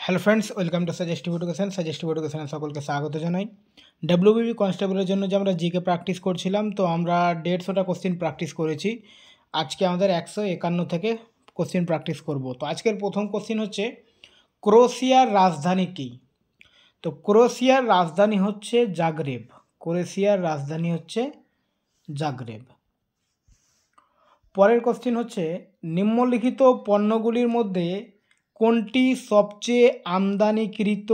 Hello friends, welcome to suggestive education. Suggestive এডুকেশনে সকলকে স্বাগত জানাই। ডাব্লিউবিপি কনস্টেবলের জন্য যে আমরা জিকে প্র্যাকটিস করছিলাম, তো আমরা 150টা কোশ্চিন প্র্যাকটিস করেছি। আজকে আমাদের 151 থেকে কোশ্চিন প্র্যাকটিস করব। তো আজকের প্রথম কোশ্চিন হচ্ছে, ক্রোয়েশিয়ার রাজধানী কী? তো ক্রোয়েশিয়ার রাজধানী হচ্ছে জাগরেব। ক্রোয়েশিয়ার রাজধানী হচ্ছে জাগরেব। পরের কোশ্চিন হচ্ছে, নিম্নলিখিত পণ্যগুলির মধ্যে কোনটি সবচেয়ে আমদানিকৃত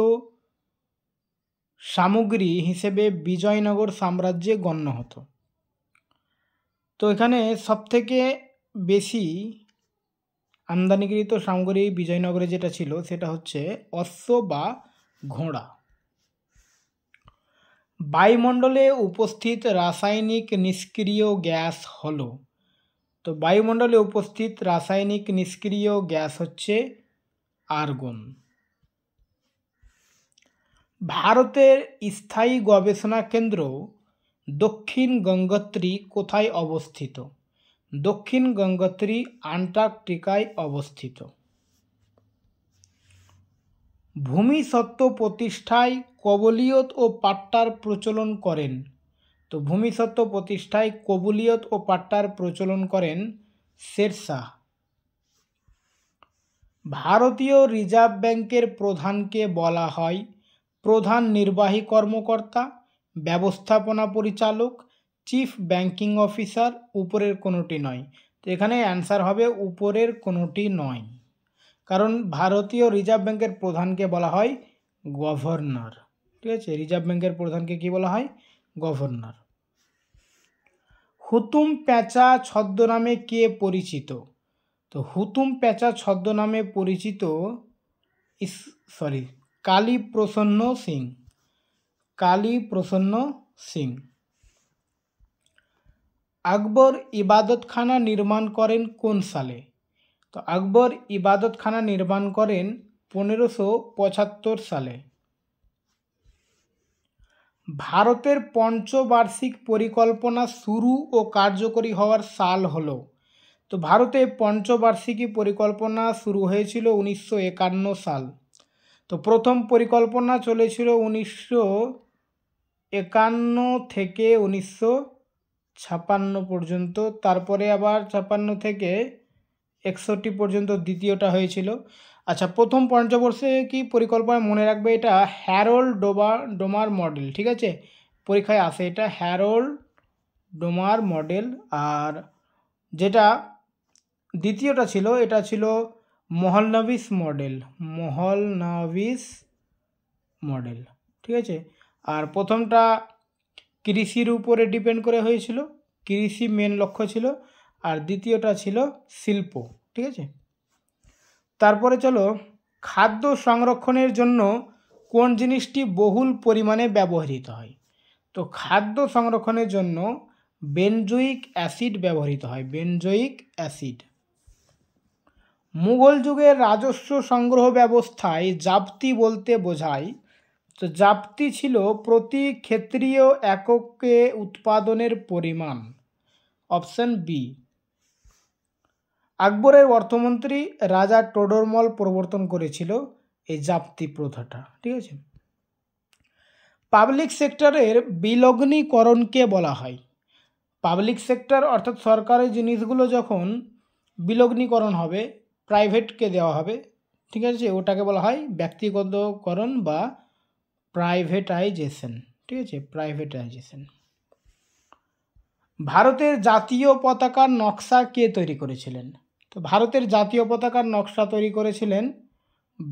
সামগ্রী হিসেবে বিজয়নগর সাম্রাজ্যে গণ্য হতো? তো এখানে সবথেকে বেশি আমদানিকৃত সামগ্রী বিজয়নগরে যেটা ছিল সেটা হচ্ছে অশ্ব বা ঘোড়া। বায়ুমণ্ডলে উপস্থিত রাসায়নিক নিষ্ক্রিয় গ্যাস হলো? তো বায়ুমণ্ডলে উপস্থিত রাসায়নিক নিষ্ক্রিয় গ্যাস হচ্ছে আর্গন। ভারতের স্থায়ী গবেষণা কেন্দ্র দক্ষিণ গঙ্গোত্রী কোথায় অবস্থিত? দক্ষিণ গঙ্গোত্রী আন্টার্কটিকায় অবস্থিত। ভূমিসত্ত্ব প্রতিষ্ঠায় কবুলিয়ত ও পাট্টার প্রচলন করেন? তো ভূমিসত্ত্ব প্রতিষ্ঠায় কবুলিয়ত ও পাট্টার প্রচলন করেন শেরশাহ। ভারতীয় রিজার্ভ ব্যাংকের প্রধানকে বলা হয় প্রধান নির্বাহী কর্মকর্তা, ব্যবস্থাপনা পরিচালক, চিফ ব্যাংকিং অফিসার, উপরের কোনোটি নয়। তো এখানে অ্যান্সার হবে উপরের কোনোটি নয়, কারণ ভারতীয় রিজার্ভ ব্যাংকের প্রধানকে বলা হয় গভর্নর। ঠিক আছে, রিজার্ভ ব্যাংকের প্রধানকে কি বলা হয়? গভর্নর। হুতুম প্যাঁচা ছদ্মনামে কে পরিচিত? তো হুতুম প্যাঁচা ছদ্মনামে পরিচিত কালীপ্রসন্ন সিং। কালীপ্রসন্ন সিং। আকবর ইবাদতখানা নির্মাণ করেন কোন সালে? তো আকবর ইবাদতখানা নির্মাণ করেন 1575 সালে। ভারতের পঞ্চবার্ষিক পরিকল্পনা শুরু ও কার্যকরী হওয়ার সাল হলো? তো ভারতে পঞ্চবার্ষিকী পরিকল্পনা শুরু হয়েছিল 1951 সাল। তো প্রথম পরিকল্পনা চলেছিল 1951 থেকে 1956 পর্যন্ত, তারপরে আবার 56 থেকে 61 পর্যন্ত দ্বিতীয়টা হয়েছিল। আচ্ছা, প্রথম পঞ্চবার্ষিকী পরিকল্পনা মনে রাখবে, এটা হ্যারোল্ড ডোমার মডেল। ঠিক আছে, পরীক্ষায় আসে এটা হ্যারোল্ড ডোমার মডেল। আর যেটা দ্বিতীয়টা ছিল এটা ছিল মহলনবিস মডেল। মহলনবিস মডেল। ঠিক আছে, আর প্রথমটা কৃষির উপরে ডিপেন্ড করে হয়েছিল, কৃষি মেন লক্ষ্য ছিল, আর দ্বিতীয়টা ছিল শিল্প। ঠিক আছে, তারপরে চলো, খাদ্য সংরক্ষণের জন্য কোন জিনিসটি বহুল পরিমাণে ব্যবহৃত হয়? তো খাদ্য সংরক্ষণের জন্য বেনজোইক অ্যাসিড ব্যবহৃত হয়। Benzoic acid. মুঘল যুগের রাজস্ব সংগ্রহ ব্যবস্থায় জাপ্তি বলতে বোঝায়? তো জাপ্তি ছিল প্রতি ক্ষেত্রীয় এককে উৎপাদনের পরিমাণ। Option B. আকবরের অর্থমন্ত্রী রাজা টোডরমল প্রবর্তন করেছিল এই জাপ্তি প্রথাটা। ঠিক আছে, পাবলিক সেক্টরের বিলগ্নীকরণকে বলা হয়? পাবলিক সেক্টর অর্থাৎ সরকারি জিনিসগুলো যখন বিলগ্নীকরণ হবে, প্রাইভেটকে দেওয়া হবে, ঠিক আছে, ওটাকে বলা হয় ব্যক্তিগতকরণ বা প্রাইভেটাইজেশন। ঠিক আছে, প্রাইভেটাইজেশন। ভারতের জাতীয় পতাকার নকশা কে তৈরি করেছিলেন? তো ভারতের জাতীয় পতাকার নকশা তৈরি করেছিলেন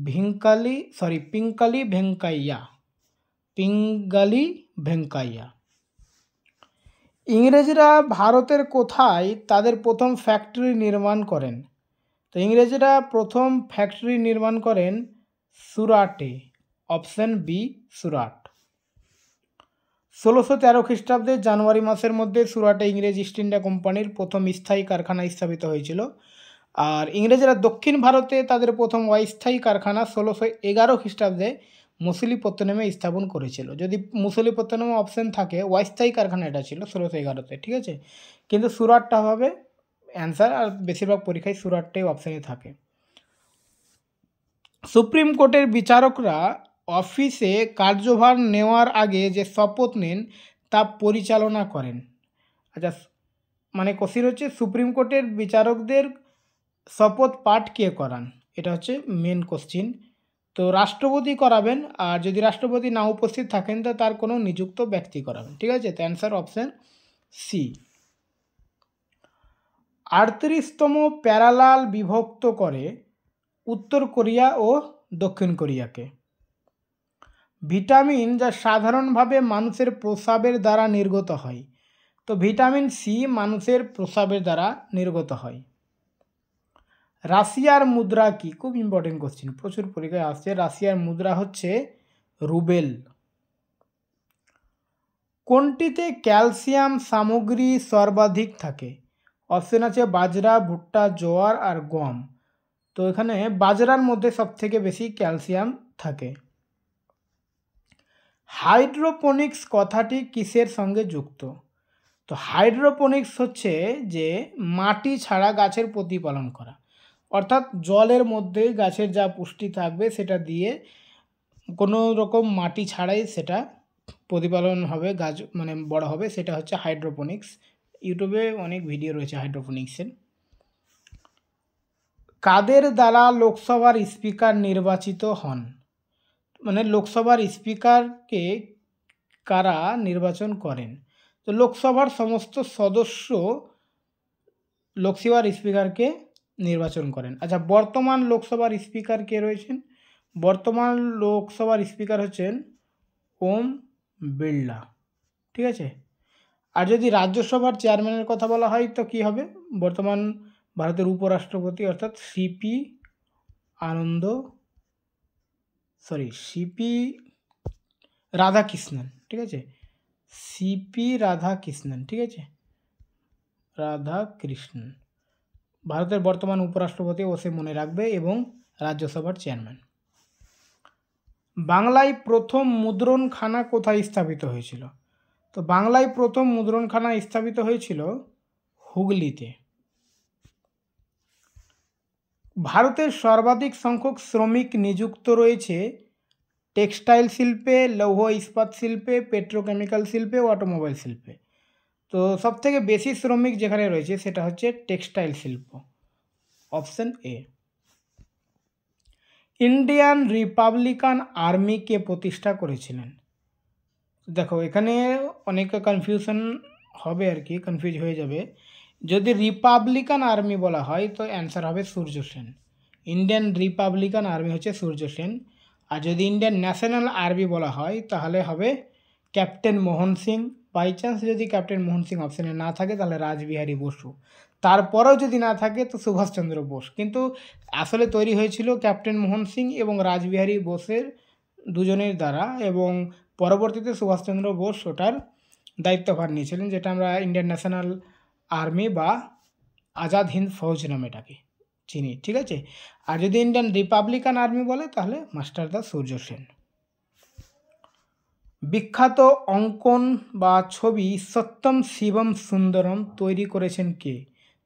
পিঙ্গালি ভেঙ্কাইয়া। পিঙ্গালি ভেঙ্কাইয়া। ইংরেজরা ভারতের কোথায় তাদের প্রথম ফ্যাক্টরি নির্মাণ করেন? তো ইংরেজরা প্রথম ফ্যাক্টরি নির্মাণ করেন সুরাটে। Option B, Surat. 1613 খ্রিস্টাব্দে জানুয়ারি মাসের মধ্যে সুরাটে ইংরেজ ইস্ট ইন্ডিয়া কোম্পানির প্রথম স্থায়ী কারখানা স্থাপিত হয়েছিল। আর ইংরেজরা দক্ষিণ ভারতে তাদের প্রথম অস্থায়ী কারখানা 1611 খ্রিস্টাব্দে মছলিপত্তনমে স্থাপন করেছিল। যদি মছলিপত্তনমে অপশন থাকে, অস্থায়ী কারখানা এটা ছিল 1611-তে। ঠিক আছে, কিন্তু সুরাটটা হবে অ্যান্সার, আর বেশিরভাগ পরীক্ষায় সুরাটটাই অপশানে থাকে। সুপ্রিম কোর্টের বিচারকরা অফিসে কার্যভার নেওয়ার আগে যে শপথ নেন তা পরিচালনা করেন। আচ্ছা, মানে কোশ্চিন হচ্ছে সুপ্রিম কোর্টের বিচারকদের শপথ পাঠ কে করান, এটা হচ্ছে মেন কোশ্চিন। তো রাষ্ট্রপতি করাবেন, আর যদি রাষ্ট্রপতি না উপস্থিত থাকেন তো তার কোনো নিযুক্ত ব্যক্তি করাবেন। ঠিক আছে, তো অ্যান্সার অপশান সি। 38তম প্যারালাল বিভক্ত করে উত্তর কোরিয়া ও দক্ষিণ কোরিয়াকে। ভিটামিন যা সাধারণভাবে মানুষের প্রস্রাবের দ্বারা নির্গত হয়, তো ভিটামিন সি মানুষের প্রস্রাবের দ্বারা নির্গত হয়। রাশিয়ার মুদ্রা কি? খুব ইম্পর্টেন্ট কোশ্চিন, প্রচুর পরীক্ষায় আসছে। রাশিয়ার মুদ্রা হচ্ছে রুবেল। কোনটিতে ক্যালসিয়াম সামগ্রী সর্বাধিক থাকে? অপশন আছে বাজরা, ভুট্টা, জোয়ার আর গম। তো এখানে বাজরার মধ্যে সবথেকে বেশি ক্যালসিয়াম থাকে। হাইড্রোপনিক্স কথাটি কিসের সঙ্গে যুক্ত? তো হাইড্রোপনিক্স হচ্ছে যে মাটি ছাড়া গাছের প্রতিপালন করা, অর্থাৎ জলের মধ্যে গাছের যা পুষ্টি থাকবে সেটা দিয়ে কোনো রকম মাটি ছাড়াই সেটা প্রতিপালন হবে, গাছ মানে বড় হবে, সেটা হচ্ছে হাইড্রোপনিক্স। ইউটিউবে অনেক ভিডিও রয়েছে হাইড্রোপনিক্সের। কাদের দ্বারা লোকসভার স্পিকার নির্বাচিত হন? মানে লোকসভার স্পিকারকে কারা নির্বাচন করেন? তো লোকসভার সমস্ত সদস্য লোকসভার স্পিকারকে নির্বাচন করেন। আচ্ছা, বর্তমান লোকসভার স্পিকার কে রয়েছেন? বর্তমান লোকসভার স্পিকার হচ্ছেন ওম বিড়লা। ঠিক আছে, আর যদি রাজ্যসভার চেয়ারম্যানের কথা বলা হয় তো কি হবে? বর্তমান ভারতের উপরাষ্ট্রপতি অর্থাৎ সিপি রাধাকৃষ্ণন। ঠিক আছে, সিপি রাধাকৃষ্ণন। ঠিক আছে, রাধাকৃষ্ণন ভারতের বর্তমান উপরাষ্ট্রপতি, ও সে মনে রাখবে, এবং রাজ্যসভার চেয়ারম্যান। বাংলায় প্রথম মুদ্রণখানা কোথায় স্থাপিত হয়েছিল? তো বাংলায় প্রথম মুদ্রণখানা স্থাপিত হয়েছিল হুগলিতে। ভারতের সর্বাধিক সংখ্যক শ্রমিক নিযুক্ত রয়েছে টেক্সটাইল শিল্পে, লৌহ ইস্পাত শিল্পে, পেট্রোকেমিক্যাল শিল্পে, অটোমোবাইল শিল্পে। তো সবথেকে বেশি শ্রমিক যেখানে রয়েছে সেটা হচ্ছে টেক্সটাইল শিল্প, অপশন এ। ইন্ডিয়ান রিপাবলিকান আর্মিকে প্রতিষ্ঠা করেছিলেন? দেখো এখানে অনেকে কনফিউশন হবে আর কি, কনফিউজ হয়ে যাবে। যদি রিপাবলিকান আর্মি বলা হয় তো অ্যান্সার হবে Surya Sen. Indian Republican army হচ্ছে সূর্য সেন। আর যদি ইন্ডিয়ান ন্যাশনাল আর্মি বলা হয় তাহলে হবে captain Mohan Singh. By chance যদি ক্যাপ্টেন মোহন সিং অপশানে না থাকে তাহলে রাসবিহারী বসু। তারপরেও যদি না থাকে তো সুভাষচন্দ্র বোস। কিন্তু আসলে তৈরি হয়েছিল ক্যাপ্টেন মোহন সিং এবং রাসবিহারী বোসের দুজনের দ্বারা, এবং পরবর্তীতে সুভাষচন্দ্র বোস ওটার দায়িত্বভার নিয়েছিলেন, যেটা আমরা ইন্ডিয়ান ন্যাশনাল আর্মি বা আজাদ হিন্দ ফৌজ নামে ডাকি, চিনি। ঠিক আছে, আর যদি ইন্ডিয়ান রিপাবলিকান আর্মি বলে তাহলে মাস্টারদা সূর্য সেন। বিখ্যাত অঙ্কন বা ছবি সত্যম শিবম সুন্দরম তৈরি করেছেন কে?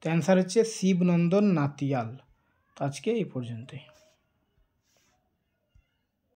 তো অ্যান্সার হচ্ছে শিবনন্দন নাতিয়াল। তো আজকে এই পর্যন্তই।